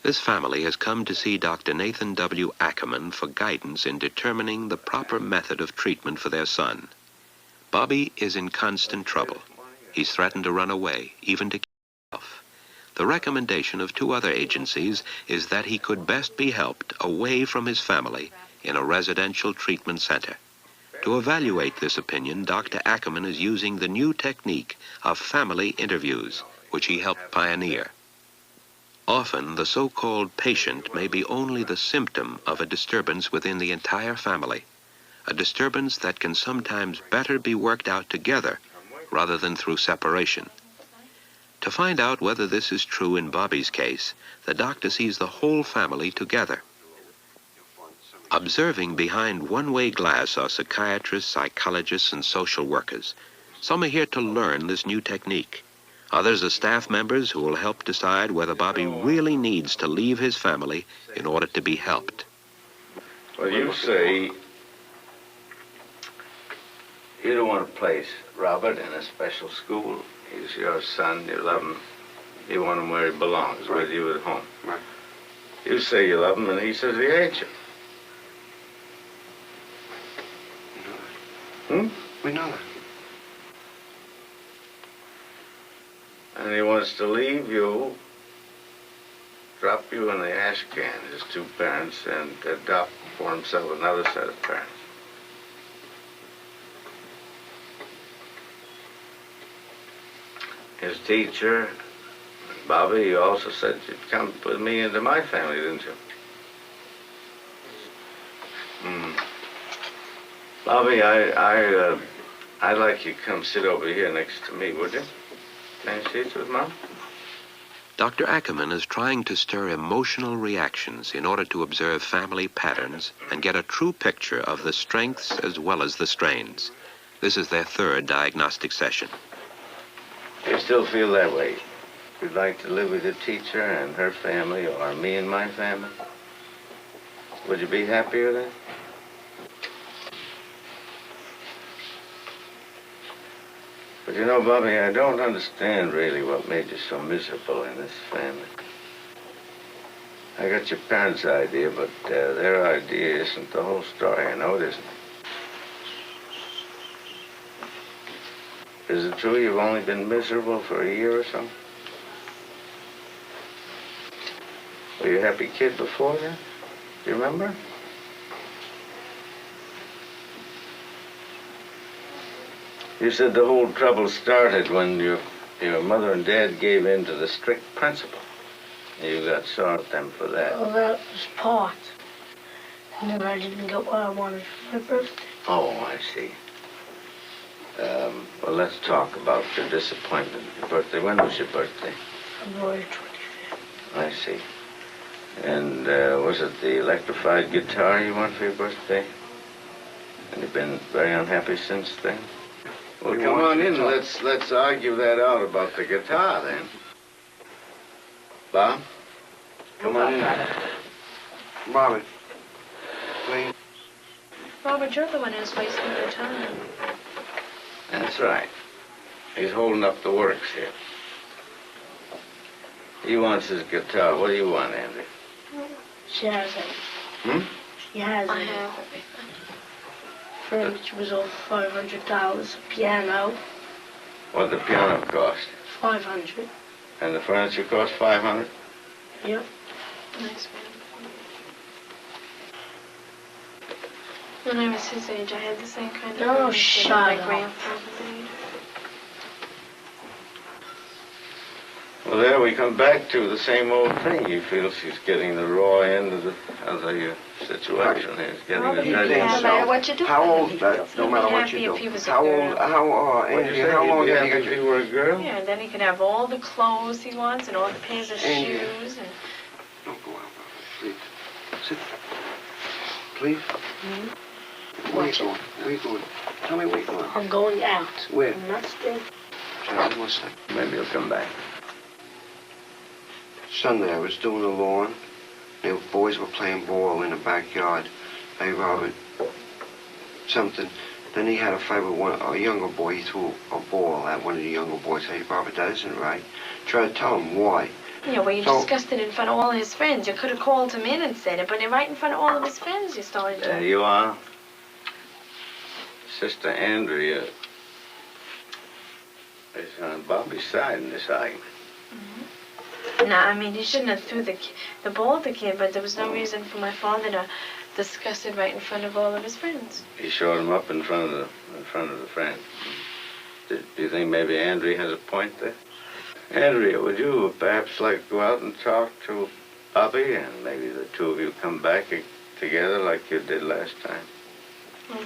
This family has come to see Dr. Nathan W. Ackerman for guidance in determining the proper method of treatment for their son. Bobby is in constant trouble. He's threatened to run away, even to kill himself. The recommendation of two other agencies is that he could best be helped away from his family in a residential treatment center. To evaluate this opinion, Dr. Ackerman is using the new technique of family interviews, which he helped pioneer. Often, the so-called patient may be only the symptom of a disturbance within the entire family, a disturbance that can sometimes better be worked out together rather than through separation. To find out whether this is true in Bobby's case, the doctor sees the whole family together. Observing behind one-way glass are psychiatrists, psychologists, and social workers. Some are here to learn this new technique. Others are staff members who will help decide whether Bobby really needs to leave his family in order to be helped. Well, you say you don't want to place Robert in a special school. He's your son, you love him. You want him where he belongs, right, with you at home. Right. You say you love him, and he says he hates you. We know that. And he wants to leave you, drop you in the ash can, his two parents, and adopt for himself another set of parents. His teacher, Bobby, you also said you'd come with me into my family, didn't you? Bobby, I'd like you to come sit over here next to me, would you? Change seats with Mom? Dr. Ackerman is trying to stir emotional reactions in order to observe family patterns and get a true picture of the strengths as well as the strains. This is their third diagnostic session. You still feel that way? You'd like to live with your teacher and her family, or me and my family? Would you be happier then? But you know, Bobby, I don't understand really what made you so miserable in this family. I got your parents' idea, but their idea isn't the whole story. I know it isn't. Is it true you've only been miserable for a year or so? Were you a happy kid before then? Do you remember? You said the whole trouble started when your mother and dad gave in to the strict principle. You got sore at them for that. Well, that was part. And then I didn't get what I wanted for my birthday. Oh, I see. Well, let's talk about your disappointment. Your birthday. When was your birthday? February 25th. I see. And was it the electrified guitar you want for your birthday? And you've been very unhappy since then? Well, come on in. Let's argue that out about the guitar, then. Bob? Come on in. Robert, please. Robert, you're the one who's wasting your time. That's right. He's holding up the works here. He wants his guitar. What do you want, Andy? She has it. Hmm? She has it. I have. Furniture was over $500. A piano, What the piano cost? $500. And the furniture cost $500? Yep. Nice man. When I was his age, I had the same kind of No, furniture shut that my up. grandfather made. Well, there we come back to the same old thing. He feels he's getting the raw end of the situation. He's getting Robert, the you dirty can't himself. matter what you do. How old, He'd no matter be what happy you if he do. was a How girl. old, What'd you Andy, say? how long You'd have be you happy got if you were a girl? Yeah, and then he could have all the clothes he wants and all the pairs of Andy. shoes and... Don't go out, Robert, please. Sit. Please. Where you going? Where you going? Tell me where you going. I'm going out. Where? I'm not staying. Just one second. Maybe he'll come back. Sunday, I was doing the lawn. The boys were playing ball in the backyard. Hey, Robert, something. Then he had a fight with a younger boy. He threw a ball at one of the younger boys. Hey, Robert, that isn't right. Try to tell him why. Yeah, well, you discussed it in front of all his friends. You could have called him in and said it, but right in front of all of his friends you started There talking. you are. Sister Andrea is on Bobby's side in this argument. No, I mean, he shouldn't have threw the ball at the kid, but there was no reason for my father to discuss it right in front of all of his friends. He showed him up in front of the friend. Do you think maybe Andrea has a point there? Andrea, would you perhaps like to go out and talk to Bobby, and maybe the two of you come back together like you did last time?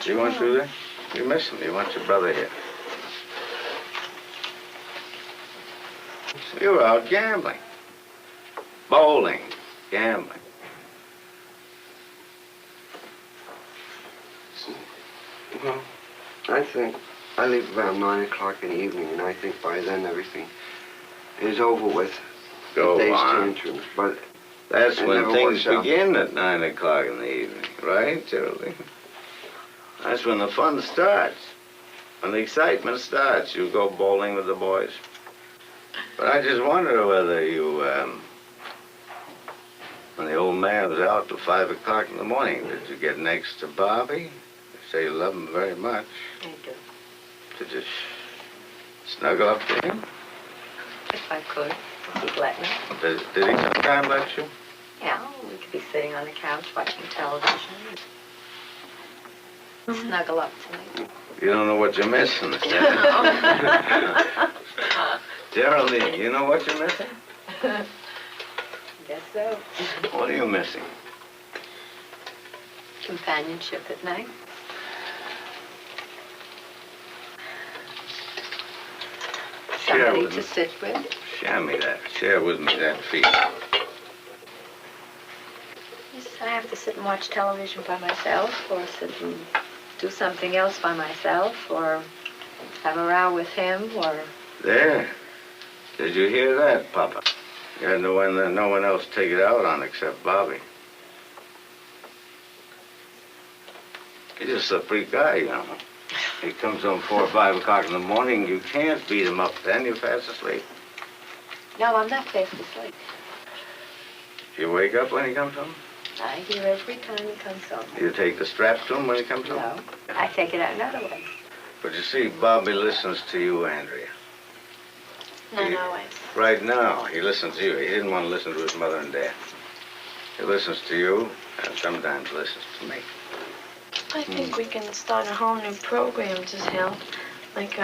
Do you want to do that? You miss him. You want your brother here. So you were out gambling. Bowling. Gambling. Well, I think I leave about 9 o'clock in the evening, and I think by then everything is over with. Go the day's on. tantrums, but That's it when never things works out. begin at 9 o'clock in the evening, right, Geraldine? That's when the fun starts. When the excitement starts, you go bowling with the boys. But I just wonder whether you, when the old man was out till 5 o'clock in the morning, did you get next to Bobby? You say you love him very much. I do. To just snuggle up to him? If I could, if he'd let me. Did he sometimes let you? Yeah, we could be sitting on the couch watching television. Snuggle up to me. You don't know what you're missing. Geraldine, you know what you're missing? Guess so. What are you missing? Companionship at night. Share Somebody with to me. sit with. Share me that. Share with me that feeling. Yes, I have to sit and watch television by myself, or sit and do something else by myself, or have a row with him, or... There. Did you hear that, Papa? You had no one else to take it out on except Bobby. He's just a freak guy, you know. He comes home 4 or 5 o'clock in the morning. You can't beat him up then. You're fast asleep. No, I'm not fast asleep. You wake up when he comes home? I hear every time he comes home. You take the strap to him when he comes home? No, I take it out another way. But you see, Bobby listens to you, Andrea. Not always. Right now, he listens to you. He didn't want to listen to his mother and dad. He listens to you, and sometimes listens to me. I think we can start a whole new program to help. Like,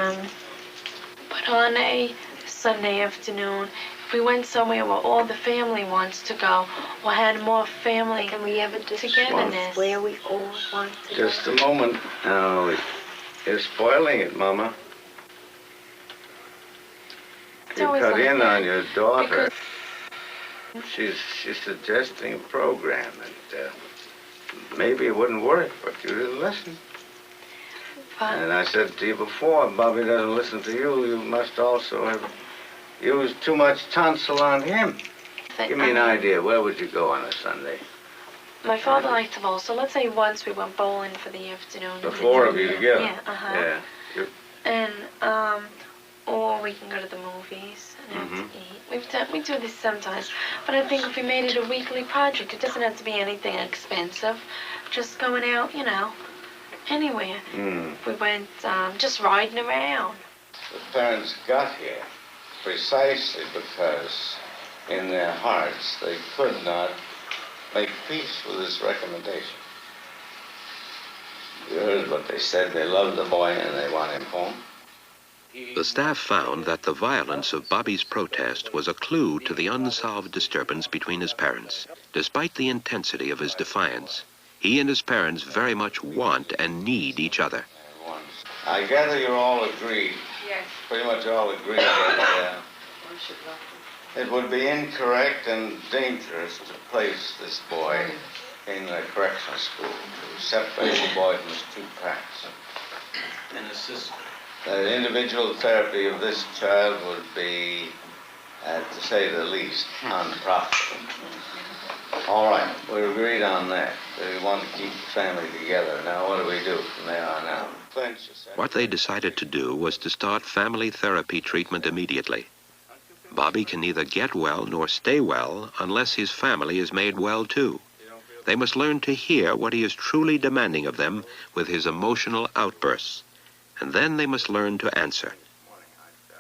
put on a Sunday afternoon. If we went somewhere where all the family wants to go, or had more family Can we ever togetherness. where we all want to Just go? a moment. Now, you're spoiling it, Mama. It's You always cut like in that. on your daughter. She's suggesting a program, and maybe it wouldn't work, but you didn't listen. But And I said to you before, Bobby doesn't listen to you. You must also have used too much tonsil on him. Give me an idea. Where would you go on a Sunday? my father liked to bowl, so let's say once we went bowling for the afternoon. The 4 of you together. Yeah, uh-huh. Yeah. And, or we can go to the movies and have to eat. We do this sometimes, but I think if we made it a weekly project, it doesn't have to be anything expensive. Just going out, you know, anywhere. We went just riding around. The parents got here precisely because in their hearts they could not make peace with this recommendation. You heard what they said. They love the boy and they want him home. The staff found that the violence of Bobby's protest was a clue to the unsolved disturbance between his parents. Despite the intensity of his defiance, he and his parents very much want and need each other. I gather you're all agreed, Yes. pretty much all agreed that it would be incorrect and dangerous to place this boy in a correctional school, to separate the boy from his 2 parents. And assist. The individual therapy of this child would be, to say the least, unprofitable. All right, we're agreed on that. We want to keep the family together. Now, what do we do from there on out? What they decided to do was to start family therapy treatment immediately. Bobby can neither get well nor stay well unless his family is made well too. They must learn to hear what he is truly demanding of them with his emotional outbursts, and then they must learn to answer.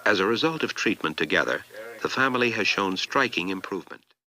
As a result of treatment together, the family has shown striking improvement.